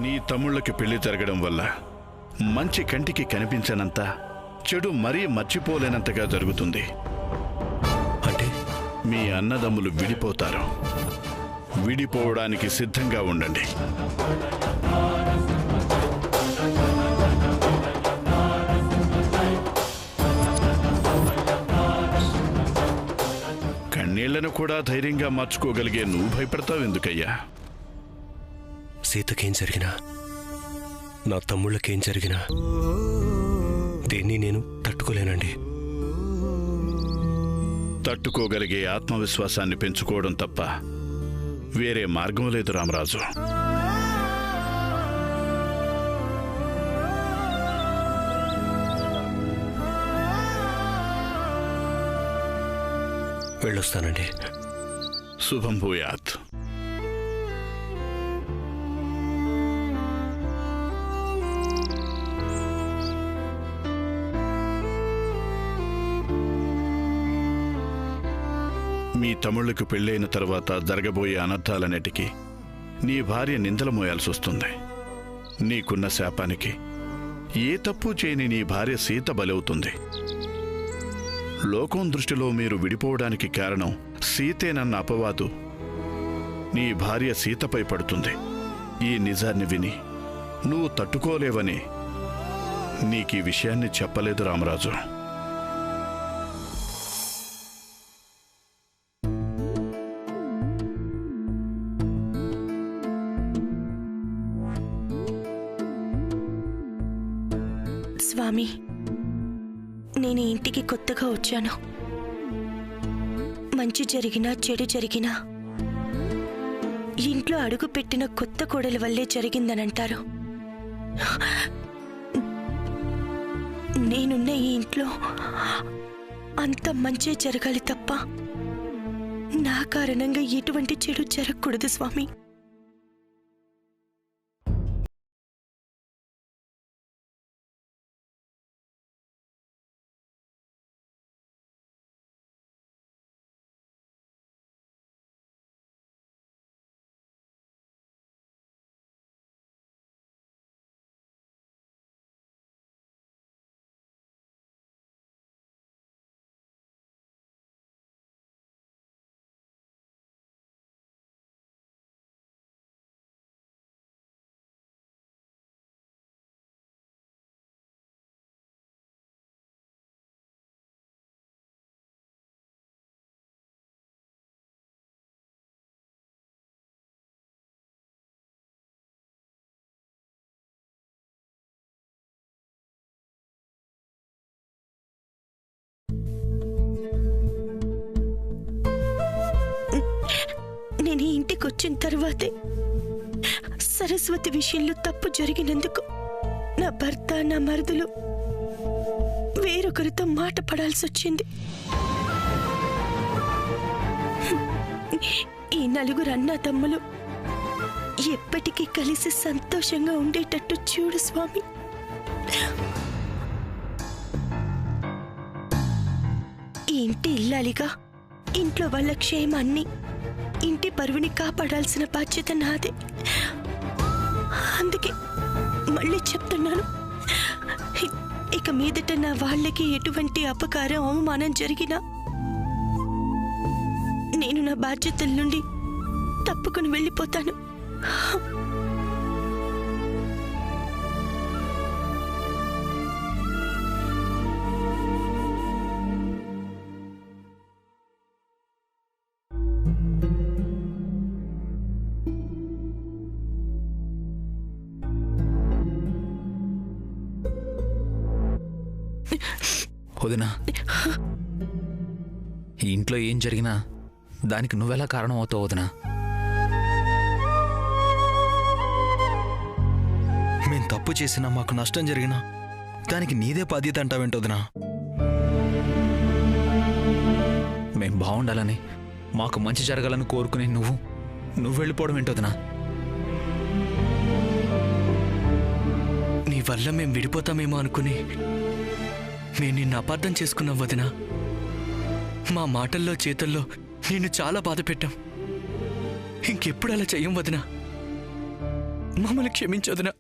నీ తమ్ముళ్ళకి పెళ్లి జరగడం వల్ల మంచి కంటికి కనిపించనంత, చెడు మరీ మర్చిపోలేనంతగా జరుగుతుంది. అంటే మీ అన్నదమ్ములు విడిపోతారు. విడిపోవడానికి సిద్ధంగా ఉండండి. కన్నీళ్లను కూడా ధైర్యంగా మార్చుకోగలిగే నువ్వు భయపడతావు ఎందుకయ్యా? సీతకేం జరిగినా, నా తమ్ముళ్ళకేం జరిగినా దేన్ని నేను తట్టుకోలేనండి. తట్టుకోగలిగే ఆత్మవిశ్వాసాన్ని పెంచుకోవడం తప్ప వేరే మార్గం లేదు రామరాజు. వెళ్ళొస్తానండి. శుభం భూయాత్. మీ తమ్ముళ్లకు పెళ్ళైన తర్వాత జరగబోయే అనర్థాలన్నిటికీ నీ భార్య నిందలు మోయాల్సి వస్తుంది. నీకున్న శాపానికి ఏ తప్పు చేయని నీ భార్య సీత బలవుతుంది. లోకం దృష్టిలో మీరు విడిపోవడానికి కారణం సీతేనన్న అపవాదు నీ భార్య సీతపై పడుతుంది. ఈ నిజాన్ని విని నువ్వు తట్టుకోలేవని నీకీ విషయాన్ని చెప్పలేదు రామరాజు. స్వామి, నేను ఇంటికి కొత్తగా వచ్చాను. మంచి జరిగినా చెడు జరిగినా ఇంట్లో అడుగు పెట్టిన కొత్త కోడలి వల్లే జరిగిందనంటారు. నేనున్న ఈ ఇంట్లో అంత మంచే జరగాలి తప్ప నా కారణంగా ఎటువంటి చెడు జరగకూడదు స్వామి. నేను ఈ ఇంటికి వచ్చిన తర్వాతే సరస్వతి విషయంలో తప్పు జరిగినందుకు నా భర్త, నా మరుదులు వేరొకరితో మాట పడాల్సి వచ్చింది. ఈ నలుగురు అన్నా తమ్ములు ఎప్పటికీ కలిసి సంతోషంగా ఉండేటట్టు చూడు స్వామి. ఈ ఇంటి ఇల్లాలిగా ఇంట్లో వాళ్ళ క్షేమాన్ని, ఇంటి పరువుని కాపాడాల్సిన బాధ్యత నాదే. అందుకే మళ్ళీ చెప్తున్నాను, ఇక మీదట నా వాళ్ళకి ఎటువంటి అపకారం, అవమానం జరిగినా నేను నా బాధ్యతల నుండి తప్పుకుని వెళ్ళిపోతాను. వదినా, ఈ ఇంట్లో ఏం జరిగినా దానికి నువ్వెలా కారణం అవుతావు వదినా? మేం తప్పు చేసినా, మాకు నష్టం జరిగినా దానికి నీదే బాధ్యత అంటావేంటి వదినా? మేం బాగుండాలని, మాకు మంచి జరగాలని కోరుకునే నువ్వు వెళ్ళిపోవడం ఏంటి వదినా? నీ వల్ల మేం విడిపోతామేమో అనుకుని మేము నిన్ను అపార్థం చేసుకున్నాం వదినా. మా మాటల్లో, చేతల్లో నిన్ను చాలా బాధ పెట్టాం. ఇంకెప్పుడు అలా చెయ్యం వదినా. మమ్మల్ని క్షమించొదినా.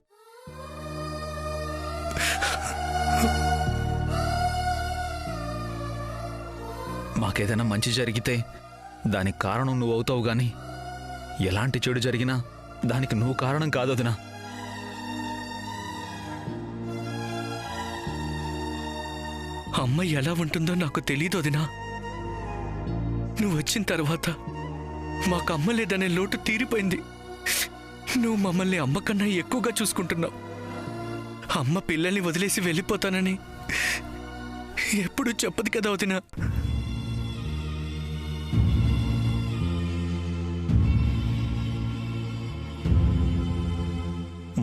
మాకేదైనా మంచి జరిగితే దానికి కారణం నువ్వు అవుతావు గాని ఎలాంటి చెడు జరిగినా దానికి నువ్వు కారణం కాదొదినా. అమ్మ ఎలా ఉంటుందో నాకు తెలీదు వదినా. నువ్వు వచ్చిన తర్వాత మాకు అమ్మ లేదనే లోటు తీరిపోయింది. నువ్వు మమ్మల్ని అమ్మ కన్నా ఎక్కువగా చూసుకుంటున్నావు. అమ్మ పిల్లల్ని వదిలేసి వెళ్ళిపోతానని ఎప్పుడు చెప్పదు కదా వదినా.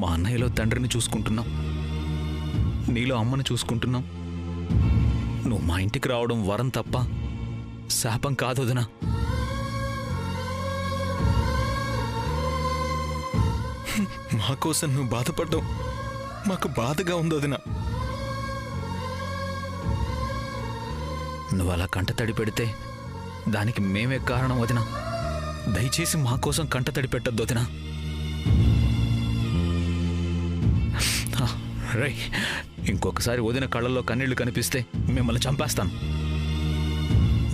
మా అన్నయ్యలో తండ్రిని చూసుకుంటున్నాం, నీలో అమ్మని చూసుకుంటున్నాం. నువ్వు మా ఇంటికి రావడం వరం తప్ప శాపం కాదొదినా. మాకోసం నువ్వు బాధపడ్డావు, మాకు బాధగా ఉందొదినా. నువ్వు అలా కంటతడి పెడితే దానికి మేమే కారణం వదినా. దయచేసి మా కోసం కంటతడి పెట్టద్దు వదినా. రై, ఇంకొకసారి వదిన కళ్ళల్లో కన్నీళ్లు కనిపిస్తే మిమ్మల్ని చంపేస్తాను.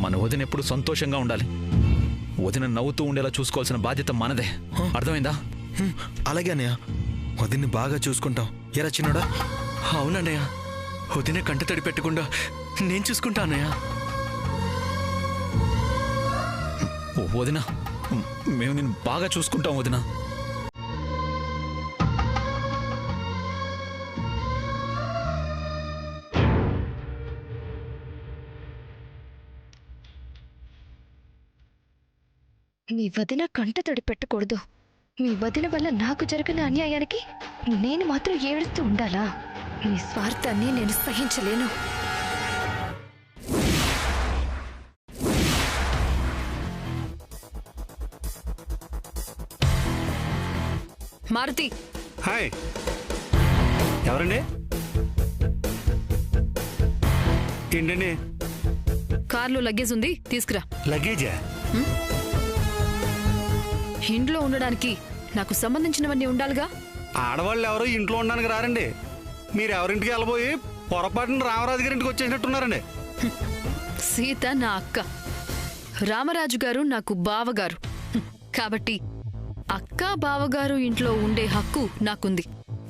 మన వదిన ఎప్పుడు సంతోషంగా ఉండాలి. వదిన నవ్వుతూ ఉండేలా చూసుకోవాల్సిన బాధ్యత మనదే. అర్థమైందా? అలాగే అన్నయ్య, వదిన్ని బాగా చూసుకుంటాం. ఎరా చిన్నోడా? అవునన్నయ్య, వదిన కంట తడి పెట్టకుండా నేను చూసుకుంటా అన్నయ్య. వదిన, మేము నిన్ను బాగా చూసుకుంటాం వదిన. మీ వదిన కంట తడి పెట్టకూడదు. మీ వదిన వల్ల నాకు జరిగిన అన్యాయానికి నేను మాత్రం ఏడుస్తూ ఉండాలా? మీ స్వార్థాన్ని నేను సహించలేను. మారుతి, హాయ్, ఎవరండి? ఏంటండి? కార్లో లగేజ్ ఉంది, తీసుకురా. లగేజా? ఇంట్లో ఉండడానికి నాకు సంబంధించినవన్నీ ఉండాలిగా. ఆడవాళ్ళు ఎవరు ఇంట్లో ఉండడానికి రారండి. మీరు ఎవరింటికి వెళ్ళబోయి పొరపాటున రామరాజు గారి ఇంటికి వచ్చేసినట్టున్నారండి. సీత నా అక్క, రామరాజు గారు నాకు బావగారు. కాబట్టి అక్క బావగారు ఇంట్లో ఉండే హక్కు నాకుంది.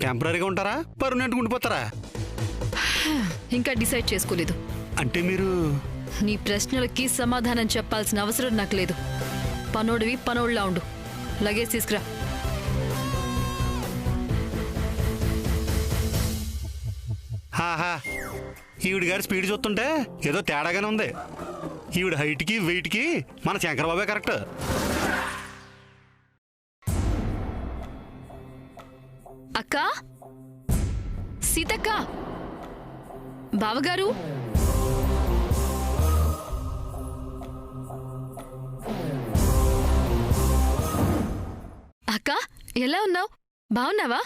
టెంపరీగా ఉంటారా, పర్మనెంట్గా ఉండిపోతారా? ఇంకా డిసైడ్ చేసుకోలేదు. అంటే మీరు నీ ప్రశ్నలకి సమాధానం చెప్పాల్సిన అవసరం నాకు లేదు. పనోడివి పనోళ్ళలా ఉండు. లగేజ్ తీసుకురా. హాహా, ఈవిడ గారి స్పీడ్ చూస్తుంటే ఏదో తేడాగానే ఉంది. ఈవిడ హైట్కి వెయిట్కి మన శంకరబాబే కరెక్ట్. అక్క, సీతక్క, బావగారు. అక్క, ఎలా ఉన్నావు? బావున్నావా?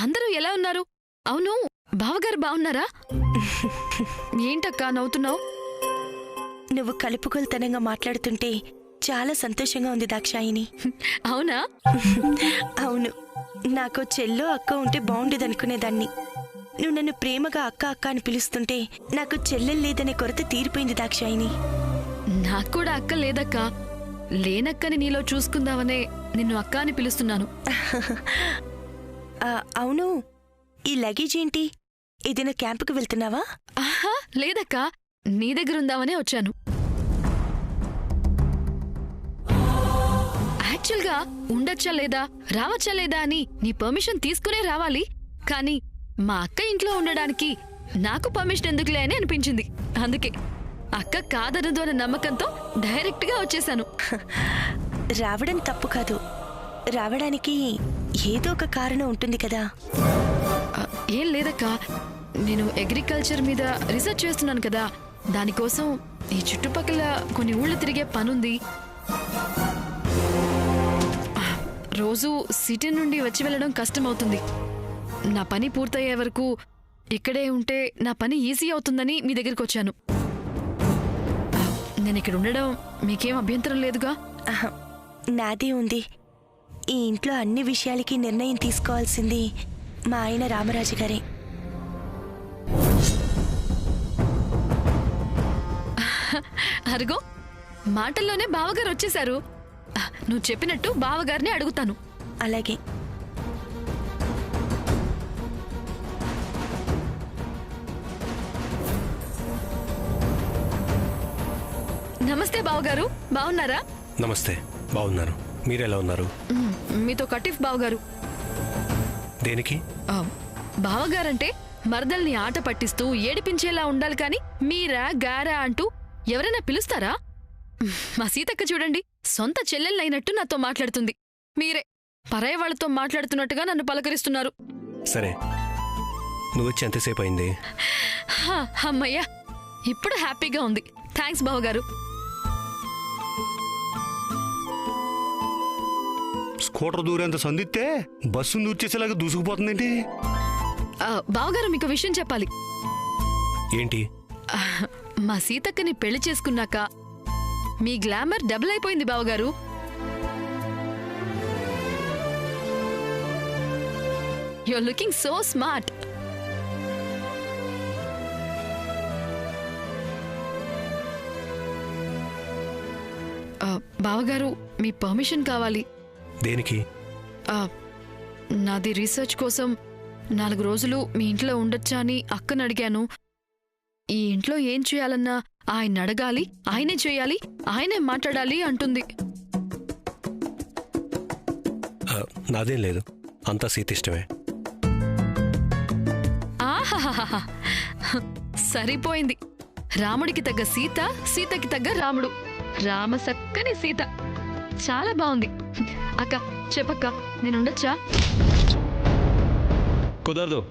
అందరూ ఎలా ఉన్నారు? అవును, బావగారు బావున్నారా? ఏంటక్కా నవ్వుతున్నావు? నువ్వు కలుపుకొల్తనంగా మాట్లాడుతుంటే చాలా సంతోషంగా ఉంది దాక్షాయిని. అవునా? అవును, నాకు చెల్లో అక్క ఉంటే బాగుండేదనుకునేదాన్ని. నువ్వు నన్ను ప్రేమగా అక్క అక్క అని పిలుస్తుంటే నాకు చెల్లెలు లేదనే కొరత తీరిపోయింది దాక్షాయిని. నాకు కూడా అక్క లేదక్క. లేనక్కని నీలో చూసుకుందామనే నిన్ను అక్క అని పిలుస్తున్నాను. అవును, ఈ లగేజ్ ఏంటి? ఏదైనా క్యాంపుకి వెళ్తున్నావా? ఆహా, లేదక్క, నీ దగ్గరుందామనే వచ్చాను. యాక్చువల్గా ఉండొచ్చా లేదా, రావచ్చా లేదా అని నీ పర్మిషన్ తీసుకునే రావాలి. కానీ మా అక్క ఇంట్లో ఉండడానికి నాకు పర్మిషన్ ఎందుకులే అని అనిపించింది. అందుకే అక్క కాదనదు అనే నమ్మకంతో డైరెక్ట్గా వచ్చేసాను. రావడం తప్పు కాదు, రావడానికి ఏదో ఒక కారణం ఉంటుంది కదా. ఏం లేదక్క, నేను అగ్రికల్చర్ మీద రీసెర్చ్ చేస్తున్నాను కదా. దానికోసం ఈ చుట్టుపక్కల కొన్ని ఊళ్ళు తిరిగే పనుంది. రోజు సిటీ నుండి వచ్చి వెళ్ళడం కష్టమవుతుంది. నా పని పూర్తయ్యే వరకు ఇక్కడే ఉంటే నా పని ఈజీ అవుతుందని మీ దగ్గరికి వచ్చాను. నేను ఇక్కడ ఉండడం మీకేం అభ్యంతరం లేదుగా? నాదే ఉంది. ఈ ఇంట్లో అన్ని విషయాలకి నిర్ణయం తీసుకోవాల్సింది మా ఆయన రామరాజు గారే. అరుగో మాటల్లోనే బావగారు వచ్చేశారు. నువ్వు చెప్పినట్టు బావగారిని అడుగుతాను. అలాగే. నమస్తే బావగారు, బావున్నారా? నమస్తే, బాగున్నాను. మీరెలా ఉన్నారు? మీతో కటిఫ్ బావగారు. దేనికి? బావగారంటే మరదల్ని ఆట పట్టిస్తూ ఏడిపించేలా ఉండాలి కాని మీరా గారా అంటూ ఎవరైనా పిలుస్తారా? మా సీతక్క చూడండి, సొంత చెల్లెళ్ళైనట్టు నాతో మాట్లాడుతుంది. మీరే పరాయి వాళ్లతో మాట్లాడుతున్నట్టుగా నన్ను పలకరిస్తున్నారు. సరే, నువ్వు వచ్చి ఎంతసేపు అయింది? అమ్మయ్యా, ఇప్పుడు హ్యాపీగా ఉంది. థ్యాంక్స్ బావగారు. స్కూటర్ దూరేంత సందిస్తే బస్సును దూర్చేసేలాగా దూసుకుపోతుందేంటి? బావగారు, మీకు విషయం చెప్పాలి. ఏంటి? మా సీతక్కని పెళ్లి చేసుకున్నాక మీ గ్లామర్ డబుల్ అయిపోయింది బావగారు. You're looking so smart. బావగారు, మీ పర్మిషన్ కావాలి. దేనికి? నాది రీసెర్చ్ కోసం 4 రోజులు మీ ఇంట్లో ఉండొచ్చా అని అక్కని అడిగాను. ఈ ఇంట్లో ఏం చేయాలన్నా ఆయన అడగాలి, ఆయనే చేయాలి, ఆయనే మాట్లాడాలి అంటుంది. నాదేం లేదు, అంతా సీత ఇష్టమే. ఆహాహాహా, సరిపోయింది. రాముడికి తగ్గ సీత, సీతకి తగ్గ రాముడు. రామ సక్కని సీత. చాలా బాగుంది. అక్క చెప్పక్క, నేనుండొచ్చా? కుదరదు.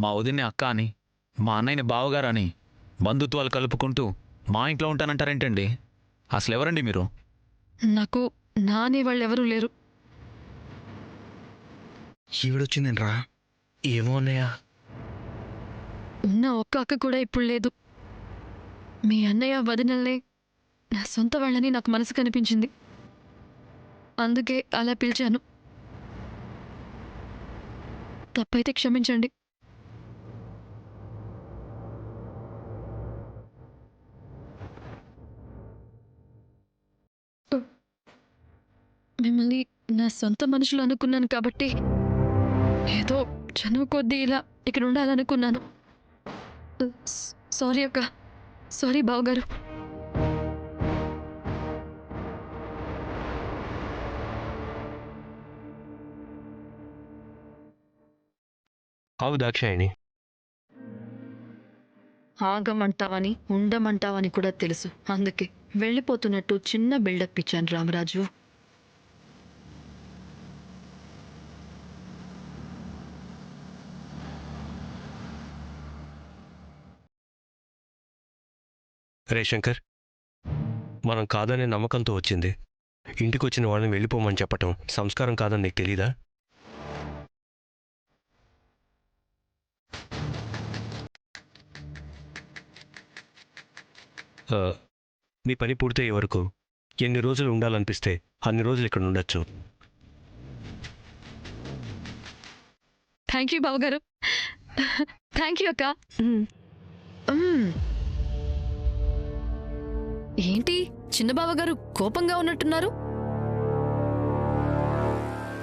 మా వదిన్ని అక్క అని, మా అన్నయ్యని బావగారు అని బంధుత్వాలు కలుపుకుంటూ మా ఇంట్లో ఉంటానంటారేంటండి? అసలు ఎవరండి మీరు? నాకు నానే వాళ్ళెవరూ లేరు. ఈవిడొచ్చిందేంట్రా? ఏమో అన్నయ్య. ఉన్న ఒక్క అక్క కూడా ఇప్పుడు లేదు. మీ అన్నయ్య వదినల్నే నా సొంత వాళ్ళని నాకు మనసు కనిపించింది. అందుకే అలా పిలిచాను. తప్పైతే క్షమించండి. మిమ్మల్ని నా సొంత మనుషులు అనుకున్నాను కాబట్టి ఏదో చనువు కొద్దీ ఇలా ఇక్కడ ఉండాలనుకున్నాను. సారీ అక్క, సారీ బావగారు. అవు దాక్షాయిని, ఆగమంటావని ఉండమంటావని కూడా తెలుసు. అందుకే వెళ్ళిపోతున్నట్టు చిన్న బిల్డప్ ఇచ్చాను రామరాజు. రే శంకర్, మనం కాదనే నమ్మకంతో వచ్చింది. ఇంటికి వచ్చిన వాళ్ళని వెళ్ళిపోమని చెప్పటం సంస్కారం కాదని నీకు తెలీదా? మీ పని పూర్తయ్యే వరకు ఎన్ని రోజులు ఉండాలనిపిస్తే అన్ని రోజులు ఇక్కడ ఉండొచ్చు. థ్యాంక్ యూ బావగారు. థ్యాంక్ యూ అక్క. ఏంటి చిన్న బావగారు కోపంగా ఉన్నట్టున్నారు?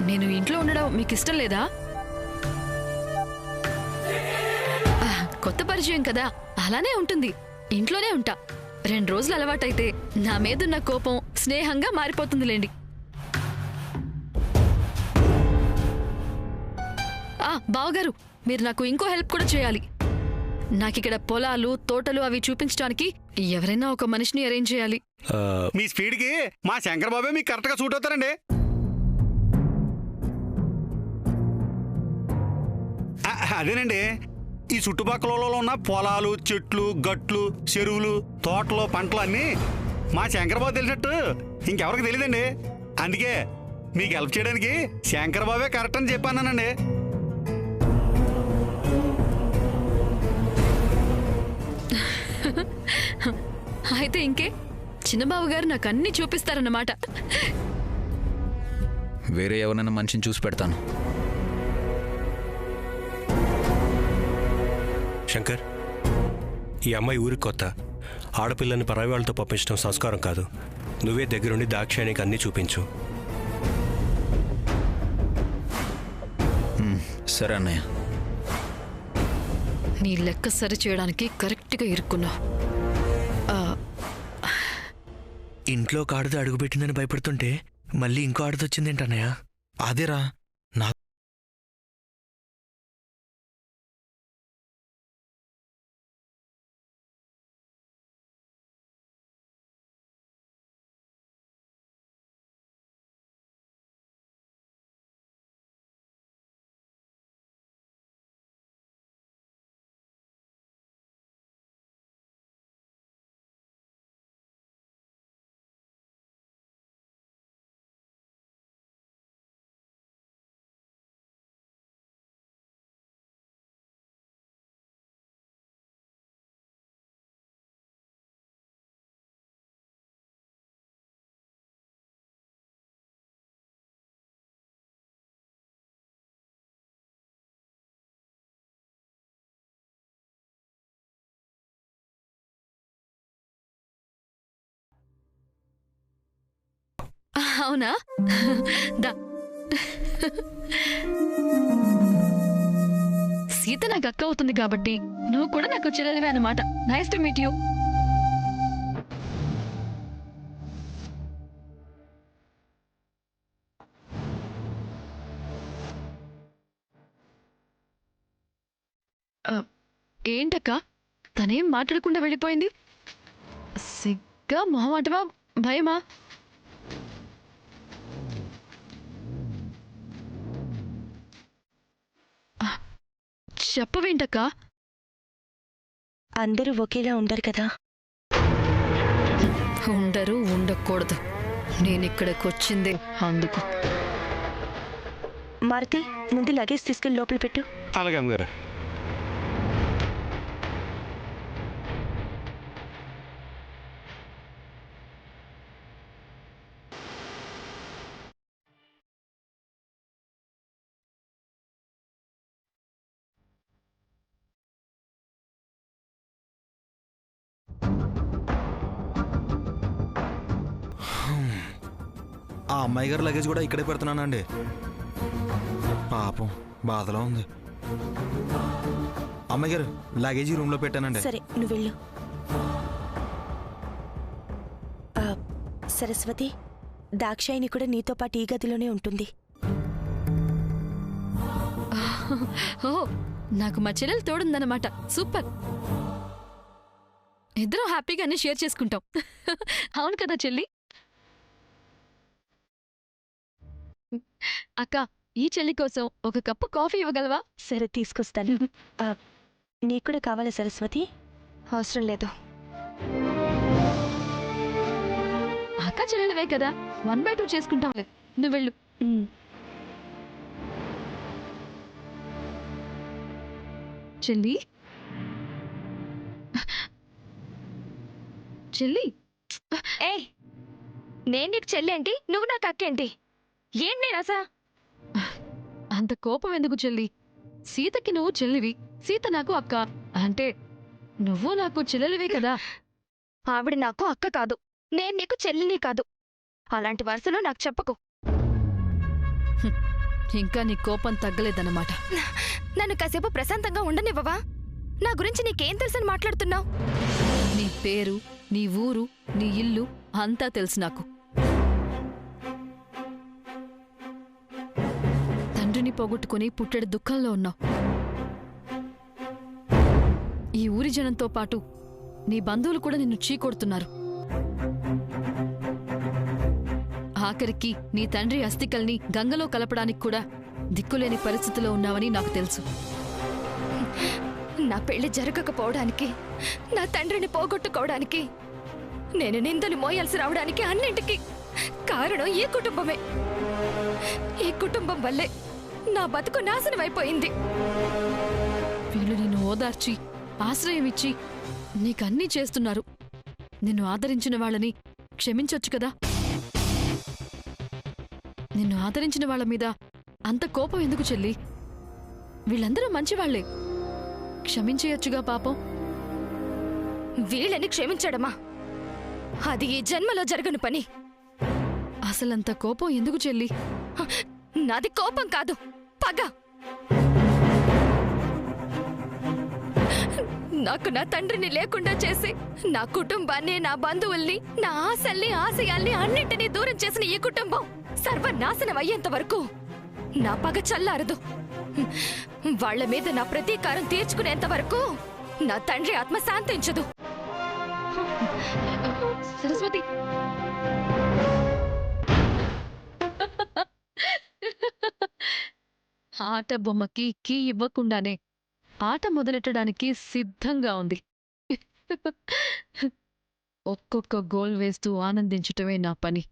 నేను ఇంట్లో ఉండడం మీకు ఇష్టం లేదా? కొత్త పరిచయం కదా, అలానే ఉంటుంది. ఇంట్లోనే ఉంటా. 2 రోజులు అలవాటైతే నా మీదున్న కోపం స్నేహంగా మారిపోతుందిలేండి. బావగారు, మీరు నాకు ఇంకో హెల్ప్ కూడా చేయాలి. నాకిక్కడ పొలాలు, తోటలు అవి చూపించడానికి ఎవరైనా ఒక మనిషిని అరేంజ్ చేయాలి. మీ స్పీడ్కి మా శంకర్ బాబే మీకు కరెక్ట్గా సూట్ అవుతారండి. అదేనండి, ఈ చుట్టుపక్కల ఉన్న పొలాలు, చెట్లు, గట్లు, చెరువులు, తోటలు, పంటలు అన్నీ మా శంకరబాబు తెలిసినట్టు ఇంకెవరికి తెలియదండి. అందుకే మీకు హెల్ప్ చేయడానికి శంకరబాబే కరెక్ట్ అని చెప్పానండి. అయితే ఇంకే చిన్నబాబు గారు నాకు అన్ని చూపిస్తారన్నమాట. వేరే ఎవరైనా మనిషిని చూసి పెడతాను. శంకర్, ఈ అమ్మాయి ఊరికి కొత్త. ఆడపిల్లని పరాయి వాళ్ళతో పంపించడం సంస్కారం కాదు. నువ్వే దగ్గరుండి దాక్షాయణికి అన్నీ చూపించు. సరే అన్నయ్య. నీ లెక్క సరి చేయడానికి కరెక్ట్గా ఇరుక్కున్నావు. ఇంట్లో ఒక ఆడది అడుగుపెట్టిందని భయపడుతుంటే మళ్ళీ ఇంకో ఆడది వచ్చిందేంటన్నయ్య? అదేరా నా అవునా? దా. సీత నాకు అక్క అవుతుంది కాబట్టి నువ్వు కూడా నాకు చెల్లెలివే అన్నమాట. Nice to meet you. ఏంటక్క తనేం మాట్లాడకుండా వెళ్ళిపోయింది? సిగ్గా, మొహమాటమా, భయమా? చెప్పవేంటక్క? అందరూ ఒకేలా ఉండరు కదా. ఉండరు, ఉండకూడదు. నేనిక్కడికి వచ్చిందే అందుకు. మారుతి, ముందు లగేజ్ తీసుకెళ్ళి లోపల పెట్టు. అలాగే అమ్మగారు. ఆ అమ్మాయి గారి లగేజ్ కూడా ఇక్కడే పెడుతున్నానండి. పాపం బాధలో ఉంది. అమ్మాయి గారు లగేజ్ రూమ్లో పెట్టానండి. సరే, నువ్వు వెళ్ళు. సరస్వతి, దాక్షాయిని కూడా నీతో పాటు ఈ గదిలోనే ఉంటుంది. ఓ, నాకు మా చెల్లెలు తోడుందన్నమాట. సూపర్. ఇద్దరం హ్యాపీగా అన్ని షేర్ చేసుకుంటాం. అవును కదా చెల్లి? అక్క, ఈ చెల్లి కోసం ఒక కప్పు కాఫీ ఇవ్వగలవా? సరే, తీసుకొస్తాను. నీకు కూడా కావాలా సరస్వతి? అవసరం లేదు. అక్క చెల్లెలవే కదా, 1/2 చేసుకుంటాంలే. నువ్వు వెళ్ళు. చెల్లి, చెల్లి. ఏయ్, నేను నీకు చెల్లేంటి, నువ్వు నాకు అక్కేంటి? ఏంటి నేను అసా? అంత కోపం ఎందుకు చెల్లి? సీతకి నువ్వు చెల్లివి, సీత నాకు అక్క. అంటే నువ్వు నాకు చెల్లెలివే కదా. ఆవిడ నాకు అక్క కాదు, నేను నీకు చెల్లిని కాదు. అలాంటి వరుసలో నాకు చెప్పకు. ఇంకా నీ కోపం తగ్గలేదన్నమాట. నన్ను కాసేపు ప్రశాంతంగా ఉండనివ్వవా? నా గురించి నీకేం తెలుసని మాట్లాడుతున్నావు? నీ పేరు, నీ ఊరు, నీ ఇల్లు అంతా తెలుసు నాకు. తండ్రిని పోగొట్టుకుని పుట్టెడు దుఃఖంలో ఉన్నావు. ఈ ఊరి జనంతో పాటు నీ బంధువులు కూడా నిన్ను చీకొడుతున్నారు. ఆఖరికి నీ తండ్రి అస్థికల్ని గంగలో కలపడానికి కూడా దిక్కులేని పరిస్థితిలో ఉన్నావని నాకు తెలుసు. నా పెళ్లి జరగకపోవడానికి, నా తండ్రిని పోగొట్టుకోవడానికి, నేను నిందలు మోయాల్సి రావడానికి అన్నింటికి కారణం ఈ కుటుంబమే. ఈ కుటుంబం వల్లే నా బతుకు నాశనం అయిపోయింది. వీళ్ళు నిన్ను ఓదార్చి ఆశ్రయం ఇచ్చి నీకన్నీ చేస్తున్నారు. నిన్ను ఆదరించిన వాళ్ళని క్షమించొచ్చు కదా. నిన్ను ఆదరించిన వాళ్ళ మీద అంత కోపం ఎందుకు చెల్లి? వీళ్ళందరూ మంచివాళ్లే, క్షమించేయొచ్చుగా పాపం. వీళ్ళని క్షమించడమా? అది ఈ జన్మలో జరగని పని. అసలంత కోపం ఎందుకు చెల్లి? నాది కోపం కాదు, పగ. నాకు నా తండ్రిని లేకుండా చేసి, నా కుటుంబాన్ని, నా బంధువుల్ని, నా ఆశల్ని, ఆశయాల్ని అన్నింటినీ దూరం చేసిన ఈ కుటుంబం సర్వనాశనం అయ్యేంత వరకు నా పగ చల్లారదు. వాళ్ల మీద నా ప్రతీకారం తీర్చుకునేంత వరకు నా తండ్రి ఆత్మ శాంతించదు. సరస్వతి, ఆట బొమ్మకి కీ ఇవ్వకుండానే ఆట మొదలెట్టడానికి సిద్ధంగా ఉంది. ఒక్కొక్క గోల్ వేస్తూ ఆనందించటమే నా పని.